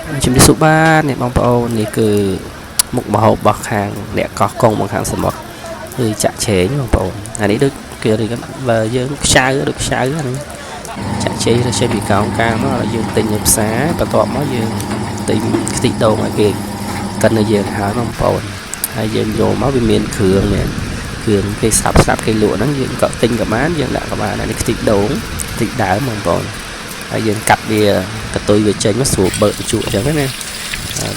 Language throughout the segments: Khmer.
ជំរាបសួរបាទអ្នកបងប្អូននេះគឺមុខម្ហូបរបស់ខាងអ្នកកោះកុងមកខាងសមុទ្រគឺចាក់ឆេងបងប្អូនអានេះដូចគេឬក៏បើយើងខ្ចៅដូចខ្ចៅហ្នឹងចាក់ឆេងទៅចេញពីកោងកាងមកឲ្យយើងទិញនៅផ្សារបន្ទាប់មកយើងទិញខ្ទិះដូងឲ្យគេកិនឲ្យយើងហើយបងប្អូនហើយយើងយកមកវាមានគ្រឿងនេះគ្រឿងគេស្រាប់គេលក់ហ្នឹងយើងក៏ទិញក៏បានយើងដាក់ក៏បាននេះខ្ទិះដូងខ្ទិះដើមបងប្អូនហើយយើងកាត់វាកតុយវាចេញមកស្រួលបើកជក់អញ្ចឹងណា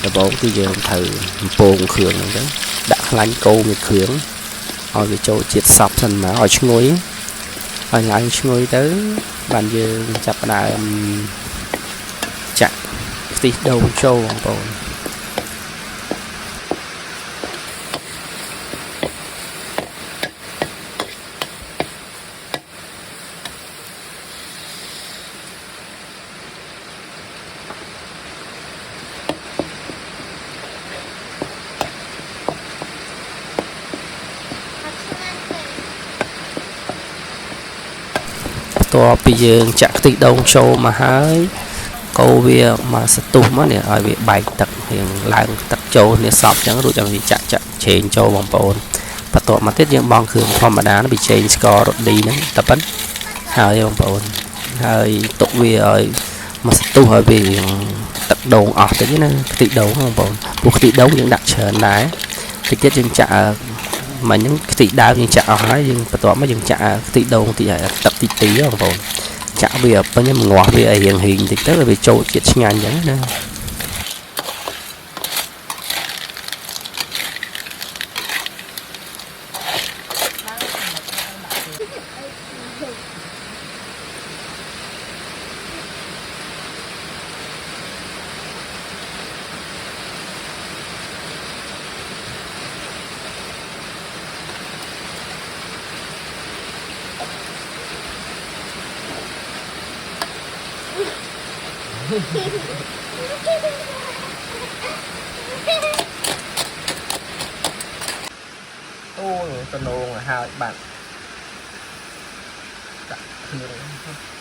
ដំបូងគឺយើងត្រូវបំពងគ្រឿងហ្នឹងទៅដាក់ខ្លាញ់កូរមួយគ្រឿងឲ្យវាចូលជាតិសពសិនមកឲ្យឈ្ងុយឲ្យឡើងឈ្ងុយទៅបានយើងចាប់ផ្ដើមចាក់ខ្ទិះដូងចូលបងប្អូនបន្ទាប់ពីយើងចាក់ខ្ទិះដូងចូលមកហើយកូរវាមកសន្ទុះមកនេះឲ្យវាបែកទឹករៀងឡើងទឹកចូលនេះសពអញ្ចឹងរួចឲ្យវាចាក់ឆេងចូលបងប្អូនបន្ទាប់មកទៀតយើងបង់គ្រឿងធម្មតាវាឆេងស្កររ៉ូឌីហ្នឹងតែប៉ុណ្្នឹងហើយបងប្អូនហើយទុកវាឲ្យមកសន្ទុះឲ្យវាទឹកដូងអស់តិចណាខ្ទិះដូងបងប្អូនព្រោះខ្ទិះដូងយើងដាក់ច្រើនដែរតិចទៀតយើងចាក់មិញហ្នឹងខ្ទិះដើមយើងចាក់អស់ហើយយើងបន្ទាប់មកយើងចាក់ខ្ទិះដូងតិចហើយទឹកតិចទីបងប្អូនចាក់វាពេញងាស់វាឲ្យរៀងហ៊ីងតិចទៅវាចូលជាតិឆ្ងាញ់អញ្ចឹងណាអូតំណងឲ្យហើយបាទដាក់គ្រឿង